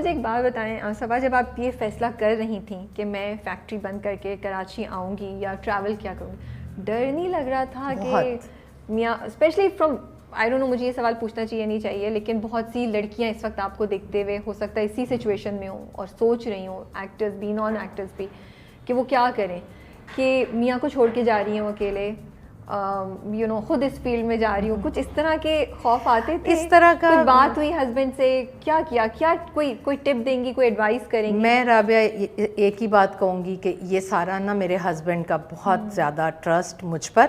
مجھے ایک بات بتائیں صبا، جب آپ یہ فیصلہ کر رہی تھیں کہ میں فیکٹری بند کر کے کراچی آؤں گی یا ٹریول کیا کروں گی، ڈر نہیں لگ رہا تھا کہ میاں especially from I don't know, مجھے یہ سوال پوچھنا چاہیے نہیں چاہیے، لیکن بہت سی لڑکیاں اس وقت آپ کو دیکھتے ہوئے ہو سکتا ہے اسی سچویشن میں ہوں اور سوچ رہی ہوں، ایکٹرز بھی نان ایکٹرز بھی، کہ وہ کیا کریں، کہ میاں کو چھوڑ کے جا رہی ہوں اکیلے، خود اس فیلڈ میں جا رہی ہوں، کچھ اس طرح کے خوف آتے تھے؟ اس طرح کا کوئی بات ہوئی ہسبینڈ سے، کیا کوئی ٹپ دیں گی، کوئی ایڈوائس کریں گی؟ میں رابعہ ایک ہی بات کہوں گی کہ یہ سارا نا میرے ہسبینڈ کا بہت زیادہ ٹرسٹ مجھ پر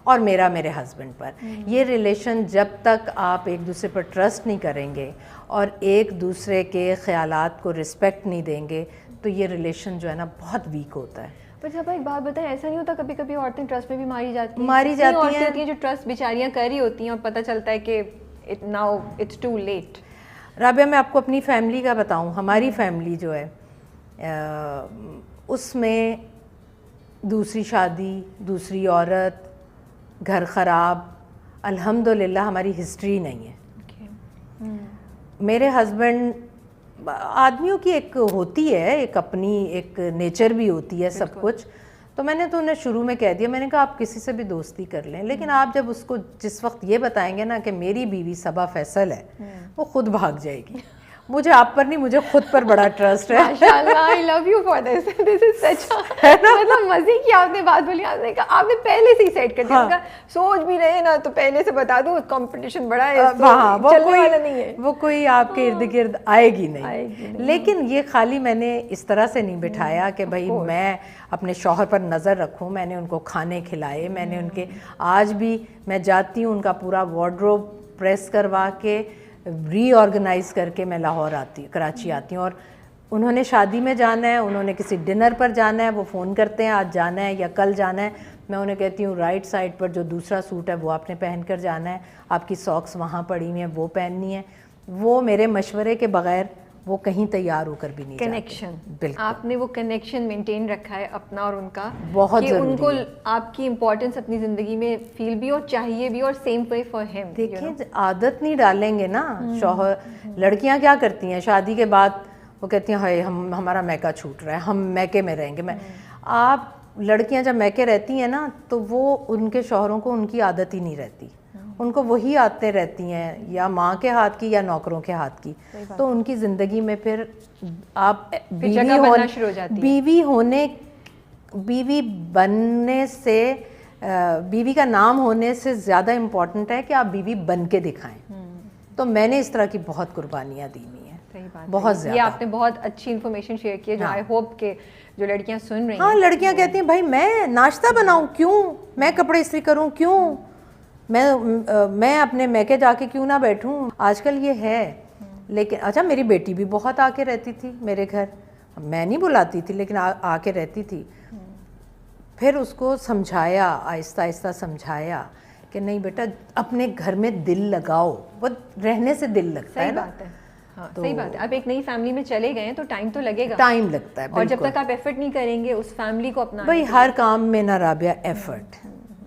اور میرا میرے ہسبینڈ پر. یہ ریلیشن جب تک آپ ایک دوسرے پر ٹرسٹ نہیں کریں گے اور ایک دوسرے کے خیالات کو رسپیکٹ نہیں دیں گے تو یہ ریلیشن جو ہے نا بہت ویک ہوتا ہے. پر جب ایک بات بتائیں، ایسا نہیں ہوتا کبھی کبھی عورتیں ٹرسٹ میں بھی ماری جاتی ہیں؟ عورتیں ہوتی ہیں جو ٹرسٹ بیچاریاں کر رہی ہوتی ہیں اور پتہ چلتا ہے کہ now it's too late. Rabia میں آپ کو اپنی فیملی کا بتاؤں، ہماری فیملی جو ہے اس میں دوسری شادی، دوسری عورت، گھر خراب، الحمدللہ ہماری ہسٹری نہیں ہے. میرے ہسبینڈ، آدمیوں کی ایک ہوتی ہے، ایک اپنی ایک نیچر بھی ہوتی ہے سب کچھ، تو میں نے تو انہیں شروع میں کہہ دیا، میں نے کہا آپ کسی سے بھی دوستی کر لیں، لیکن آپ جب اس کو جس وقت یہ بتائیں گے نا کہ میری بیوی صبا فیصل ہے، وہ خود بھاگ جائے گی. مجھے آپ پر نہیں، مجھے خود پر بڑا ٹرسٹ ہے. ماشاءاللہ، آئی لو یو فار دس، دس از سچ. مطلب مزے کی آپ نے بات بولی، آپ نے کہا آپ نے پہلے سے ہی سیٹ کر دیا، سوچ بھی رہے نا تو پہلے سے بتا دوں کمپٹیشن بڑا ہے، چلنے والا نہیں ہے، وہ کوئی آپ کے ارد گرد آئے گی نہیں. لیکن یہ خالی میں نے اس طرح سے نہیں بٹھایا کہ بھائی میں اپنے شوہر پر نظر رکھوں. میں نے ان کو کھانے کھلائے، میں نے ان کے، آج بھی میں جاتی ہوں ان کا پورا وارڈروب پریس کروا کے ری آرگنائز کر کے میں لاہور کراچی آتی ہوں. اور انہوں نے شادی میں جانا ہے، انہوں نے کسی ڈنر پر جانا ہے، وہ فون کرتے ہیں آج جانا ہے یا کل جانا ہے، میں انہیں کہتی ہوں رائٹ سائڈ پر جو دوسرا سوٹ ہے وہ آپ نے پہن کر جانا ہے، آپ کی ساکس وہاں پڑی ہوئی ہیں وہ پہننی ہے. وہ میرے مشورے کے بغیر وہ کہیں تیار ہو کر بھی نہیں جاتے. کنیکشن، بالکل آپ نے وہ کنیکشن مینٹین رکھا ہے اپنا اور ان کا، بہت کہ ضروری ان کو ہے. آپ کی امپورٹنس اپنی زندگی میں فیل بھی اور چاہیے بھی، اور سیم وے فار ہم. دیکھیں عادت نہیں ڈالیں گے نا شوہر. لڑکیاں کیا کرتی ہیں شادی کے بعد، وہ کہتی ہیں ہائے ہمارا میکا چھوٹ رہا ہے، ہم میکے میں رہیں گے. آپ لڑکیاں جب میکے رہتی ہیں نا تو وہ ان کے شوہروں کو ان کی عادت ہی نہیں رہتی، ان کو وہی عادتیں رہتی ہیں یا ماں کے ہاتھ کی یا نوکروں کے ہاتھ کی. تو ان کی زندگی میں پھر آپ بیوی بننے سے، بیوی کا نام ہونے سے زیادہ امپورٹنٹ ہے کہ آپ بیوی بن کے دکھائیں. تو میں نے اس طرح کی بہت قربانیاں دی ہوئی ہیں، بہت زیادہ. یہ آپ نے بہت اچھی انفارمیشن شیئر کی ہے جو آئی ہوپ کہ جو لڑکیاں سن رہی ہیں. ہاں لڑکیاں کہتی ہیں بھائی میں ناشتہ بناؤں کیوں، میں کپڑے استری کروں کیوں، میں اپنے میکے جا کے کیوں نہ بیٹھوں. آج کل یہ ہے. لیکن اچھا میری بیٹی بھی بہت آ کے رہتی تھی میرے گھر، میں نہیں بلاتی تھی لیکن آ کے رہتی تھی. پھر اس کو سمجھایا، آہستہ آہستہ سمجھایا کہ نہیں بیٹا اپنے گھر میں دل لگاؤ، وہ رہنے سے دل لگتا ہے نا. صحیح بات ہے، ہاں صحیح بات ہے. آپ ایک نئی فیملی میں چلے گئے ہیں تو ٹائم تو لگے گا، ٹائم لگتا ہے. اور جب تک آپ ایفرٹ نہیں کریں گے اس فیملی کو اپنا، بھائی ہر کام میں نہ رابعہ ایفرٹ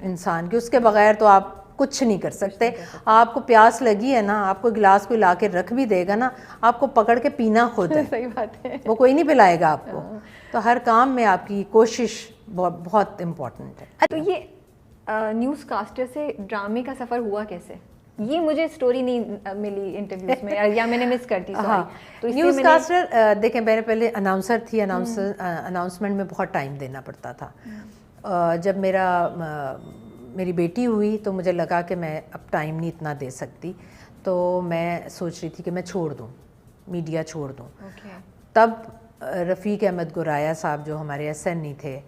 انسان کی، اس کے بغیر تو آپ کچھ نہیں کر سکتے. آپ کو پیاس لگی ہے نا، آپ کو گلاس کوئی لا کے رکھ بھی دے گا نا، آپ کو پکڑ کے پینا خود ہے. صحیح بات ہے، وہ کوئی نہیں پلائے گا آپ کو. تو ہر کام میں آپ کی کوشش بہت امپورٹنٹ ہے. تو یہ نیوز کاسٹر سے ڈرامے کا سفر ہوا کیسے؟ یہ مجھے سٹوری نہیں ملی انٹرویوز میں یا میں نے مس کر دی. تو نیوز کاسٹر دیکھیں، میں نے پہلے اناؤنسر تھی، اناؤنسمنٹ میں بہت ٹائم دینا پڑتا تھا. جب میری بیٹی ہوئی تو مجھے لگا کہ میں اب ٹائم نہیں اتنا دے سکتی، تو میں سوچ رہی تھی کہ میں چھوڑ دوں، میڈیا چھوڑ دوں. تب رفیق احمد گرایا صاحب جو ہمارے ایس این ای تھے،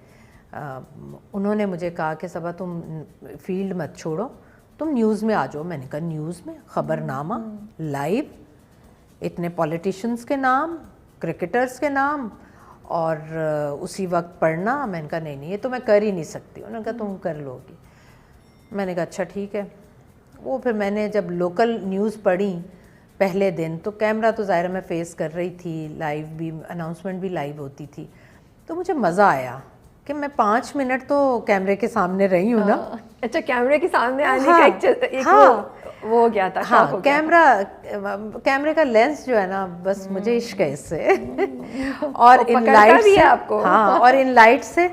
انہوں نے مجھے کہا کہ صبا تم فیلڈ مت چھوڑو، تم نیوز میں آ جاؤ. میں نے کہا نیوز میں؟ خبر نامہ لائیو، اتنے پولیٹیشینس کے نام، کرکٹرز کے نام، اور اسی وقت پڑھنا. میں نے کہا نہیں یہ تو میں کر ہی نہیں سکتی. انہوں نے کہا تم کر لو گی. میں نے کہا اچھا ٹھیک ہے. وہ پھر میں نے جب لوکل نیوز پڑھی پہلے دن، تو کیمرہ تو ظاہر میں فیس کر رہی تھی، لائیو بھی اناؤنسمنٹ بھی لائیو ہوتی تھی، تو مجھے مزہ آیا کہ میں 5 منٹ تو کیمرے کے سامنے رہی ہوں نا. اچھا کیمرے کے سامنے آنے کا ایک وہ ہو گیا تھا. ہاں کیمرے کا لینس جو ہے نا بس مجھے عشق ہے اس سے اور ان لائٹ سے. ہاں اور ان لائٹ سے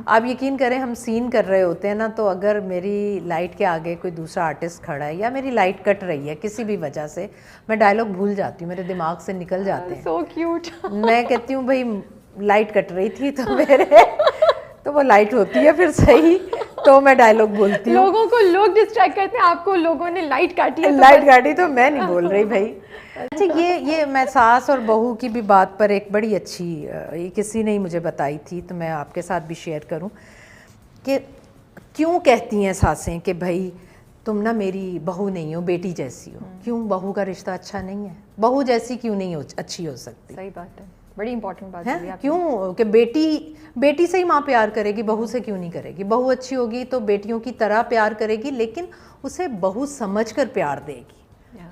آپ یقین کریں ہم سین کر رہے ہوتے ہیں نا تو اگر میری لائٹ کے آگے کوئی دوسرا آرٹسٹ کھڑا ہے یا میری لائٹ کٹ رہی ہے کسی بھی وجہ سے میں ڈائلاگ بھول جاتی ہوں, میرے دماغ سے نکل جاتے ہیں. So cute. میں کہتی ہوں بھائی لائٹ کٹ رہی تھی تو میرے تو وہ لائٹ ہوتی ہے پھر صحیح تو میں ڈائلاگ بولتی ہوں. لوگوں کو لوگ ڈسٹریکٹ کرتے ہیں, آپ کو لوگوں نے لائٹ کاٹی ہے, لائٹ کاٹی تو میں نہیں بول رہی بھائی. اچھا یہ میں ساس اور بہو کی بھی بات پر ایک بڑی اچھی یہ کسی نے ہی مجھے بتائی تھی تو میں آپ کے ساتھ بھی شیئر کروں کہ کیوں کہتی ہیں ساسیں کہ بھائی تم نا میری بہو نہیں ہو بیٹی جیسی ہو. کیوں بہو کا رشتہ اچھا نہیں ہے؟ بہو جیسی کیوں نہیں اچھی ہو سکتی؟ صحیح بات ہے, بڑی امپورٹنٹ بات ہے. کیوں کہ بیٹی سے ہی ماں پیار کرے گی, بہو سے کیوں نہیں کرے گی؟ بہو اچھی ہوگی تو بیٹیوں کی طرح پیار کرے گی لیکن اسے بہو سمجھ کر پیار دے گی.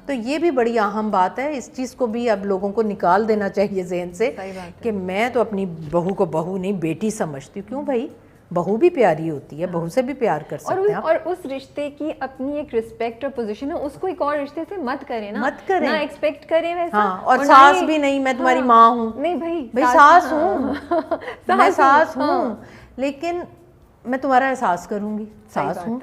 تو یہ بھی بڑی اہم بات ہے, اس چیز کو بھی اب لوگوں کو نکال دینا چاہیے ذہن سے کہ میں تو اپنی بہو کو بہو نہیں بیٹی سمجھتی ہوں. کیوں بھائی بہو بھی پیاری ہوتی ہے, بہو سے بھی پیار کر سکتے ہیں آپ. اور اس رشتے کی اپنی ایک رسپیکٹ اور پوزیشن ہے, اس کو ایک اور رشتے سے مت کریں نا, مت کریں, نہ ایکسپیکٹ کریں ویسا. ہاں اور ساس بھی نہیں میں تمہاری ماں ہوں, نہیں بھائی ساس ہوں, میں ساس ہوں لیکن میں تمہارا احساس کروں گی, ساس ہوں.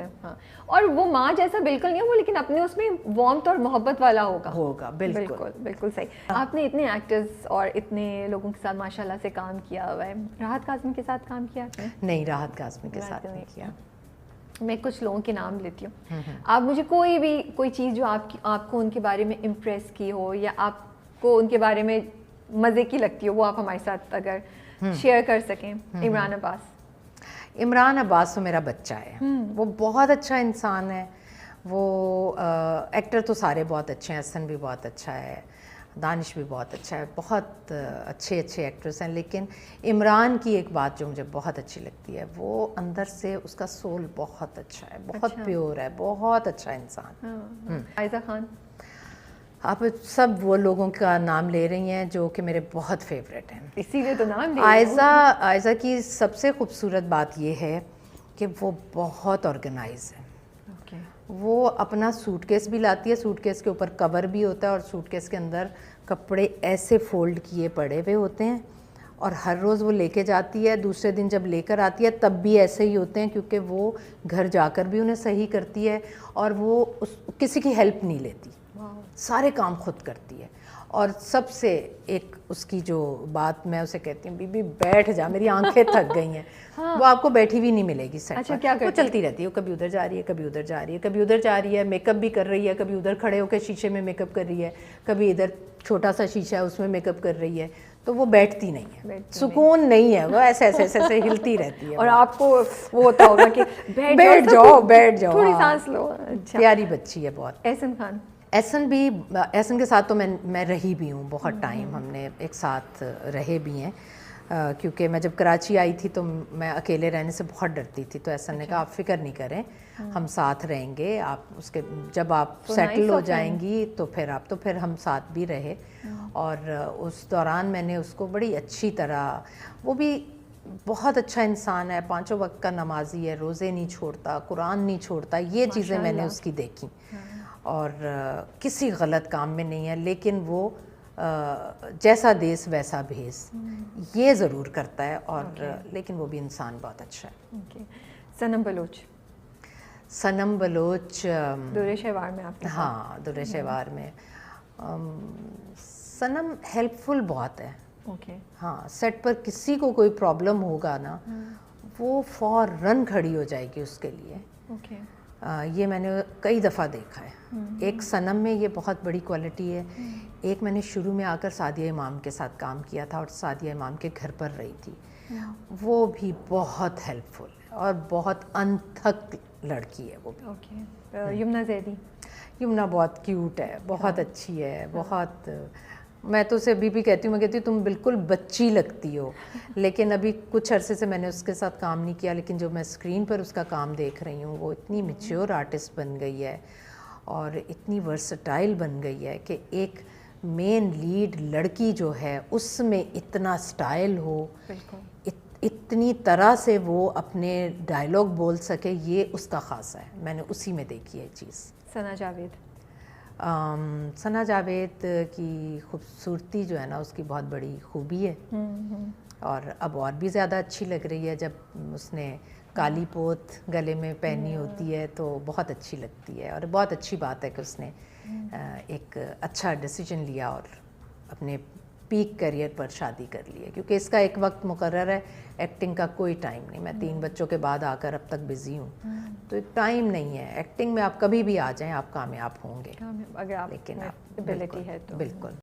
اور وہ ماں جیسا بالکل نہیں ہو وہ, لیکن اپنے اس میں وارمتھ اور محبت والا ہوگا. بالکل صحیح. آپ نے اتنے ایکٹرز اور اتنے لوگوں کے ساتھ ماشاء اللہ سے کام کیا ہوا ہے. راحت قاسمی کے ساتھ کام کیا آپ نے؟ نہیں, راحت قاسمی کے ساتھ نہیں کیا. میں کچھ لوگوں کے نام لیتی ہوں, آپ مجھے کوئی چیز جو آپ کو ان کے بارے میں امپریس کی ہو یا آپ کو ان کے بارے میں مزے کی لگتی ہو وہ آپ ہمارے ساتھ اگر شیئر کر سکیں. عمران عباس تو میرا بچہ ہے, وہ بہت اچھا انسان ہے. وہ ایکٹر تو سارے بہت اچھے ہیں, حسن بھی بہت اچھا ہے, دانش بھی بہت اچھا ہے, بہت اچھے ایکٹرس ہیں. لیکن عمران کی ایک بات جو مجھے بہت اچھی لگتی ہے, وہ اندر سے اس کا سول بہت اچھا ہے, بہت پیور ہے, بہت اچھا انسان. عائزہ خان, آپ سب وہ لوگوں کا نام لے رہی ہیں جو کہ میرے بہت فیوریٹ ہیں, اسی لیے تو نام لے. عائزہ کی سب سے خوبصورت بات یہ ہے کہ وہ بہت آرگنائز ہے. وہ اپنا سوٹ کیس بھی لاتی ہے, سوٹ کیس کے اوپر کور بھی ہوتا ہے اور سوٹ کیس کے اندر کپڑے ایسے فولڈ کیے پڑے ہوئے ہوتے ہیں اور ہر روز وہ لے کے جاتی ہے. دوسرے دن جب لے کر آتی ہے تب بھی ایسے ہی ہوتے ہیں کیونکہ وہ گھر جا کر بھی انہیں صحیح کرتی ہے اور وہ کسی کی ہیلپ نہیں لیتی, سارے کام خود کرتی ہے. اور سب سے ایک اس کی جو بات میں اسے کہتی ہوں بی بی بیٹھ جا, میری آنکھیں تھک گئی ہیں. وہ آپ کو بیٹھی بھی نہیں ملے گی سیٹ پر, وہ چلتی رہتی ہے, کبھی ادھر جا رہی ہے, کبھی ادھر جا رہی ہے, کبھی ادھر جا رہی ہے, میک اپ بھی کر رہی ہے, کبھی ادھر کھڑے ہو کے شیشے میں میک اپ کر رہی ہے, کبھی ادھر چھوٹا سا شیشہ ہے اس میں میک اپ کر رہی ہے. تو وہ بیٹھتی نہیں ہے, سکون نہیں ہے, وہ ایسے ایسے ہلتی رہتی ہے. اور آپ کو وہ ہوتا ہوگا کہ بیٹھ جاؤ تھوڑی سانس لو. پیاری بچی ہے بہت. احسن خان, احسن کے ساتھ تو میں رہی بھی ہوں بہت ٹائم, ہم نے ایک ساتھ رہے بھی ہیں کیونکہ میں جب کراچی آئی تھی تو میں اکیلے رہنے سے بہت ڈرتی تھی. تو احسن نے کہا آپ فکر نہیں کریں, ہم ساتھ رہیں گے, آپ اس کے جب آپ سیٹل ہو جائیں گی تو پھر ہم ساتھ بھی رہے. اور اس دوران میں نے اس کو بڑی اچھی طرح, وہ بھی بہت اچھا انسان ہے, 5 وقت کا نمازی ہے, روزے نہیں چھوڑتا, قرآن نہیں چھوڑتا, یہ چیزیں میں نے اس کی دیکھی. اور کسی غلط کام میں نہیں ہے, لیکن وہ جیسا دیس ویسا بھیس یہ ضرور کرتا ہے. اور لیکن وہ بھی انسان بہت اچھا ہے. صنم بلوچ درِ شیوار میں آپ, ہاں درِ شیوار میں. صنم ہیلپ فل بہت ہے. ہاں سیٹ پر کسی کو کوئی پرابلم ہوگا نا وہ فوراً کھڑی ہو جائے گی اس کے لیے. یہ میں نے کئی دفعہ دیکھا ہے. ایک صنم میں یہ بہت بڑی کوالٹی ہے. ایک میں نے شروع میں آ کر سعدیہ امام کے ساتھ کام کیا تھا اور سعدیہ امام کے گھر پر رہی تھی. وہ بھی بہت ہیلپ فل ہے اور بہت انتھک لڑکی ہے وہ بھی. یمنا زیدی, یمنا بہت کیوٹ ہے, بہت اچھی ہے, بہت. میں تو اسے ابھی بھی کہتی ہوں, میں کہتی ہوں تم بالکل بچی لگتی ہو. لیکن ابھی کچھ عرصے سے میں نے اس کے ساتھ کام نہیں کیا, لیکن جو میں اسکرین پر اس کا کام دیکھ رہی ہوں وہ اتنی میچیور آرٹسٹ بن گئی ہے اور اتنی ورسٹائل بن گئی ہے کہ ایک مین لیڈ لڑکی جو ہے اس میں اتنا سٹائل ہو, اتنی طرح سے وہ اپنے ڈائلاگ بول سکے, یہ اس کا خاصہ ہے. میں نے اسی میں دیکھی ہے چیز. ثنا جاوید, ثنا جاوید کی خوبصورتی جو ہے نا اس کی بہت بڑی خوبی ہے، اور اب اور بھی زیادہ اچھی لگ رہی ہے جب اس نے کالی پوت گلے میں پہنی ہوتی ہے تو بہت اچھی لگتی ہے، اور بہت اچھی بات ہے کہ اس نے ایک اچھا ڈیسیجن لیا اور اپنے پیک کیریئر پر شادی کر لی ہے، کیونکہ اس کا ایک وقت مقرر ہے، ایکٹنگ کا کوئی ٹائم نہیں. میں 3 بچوں کے بعد آ کر اب تک بزی ہوں، تو ایک ٹائم نہیں ہے ایکٹنگ میں. آپ کبھی بھی آ جائیں آپ کامیاب ہوں گے، اگر آپ لیکن ابیلٹی ہے تو بالکل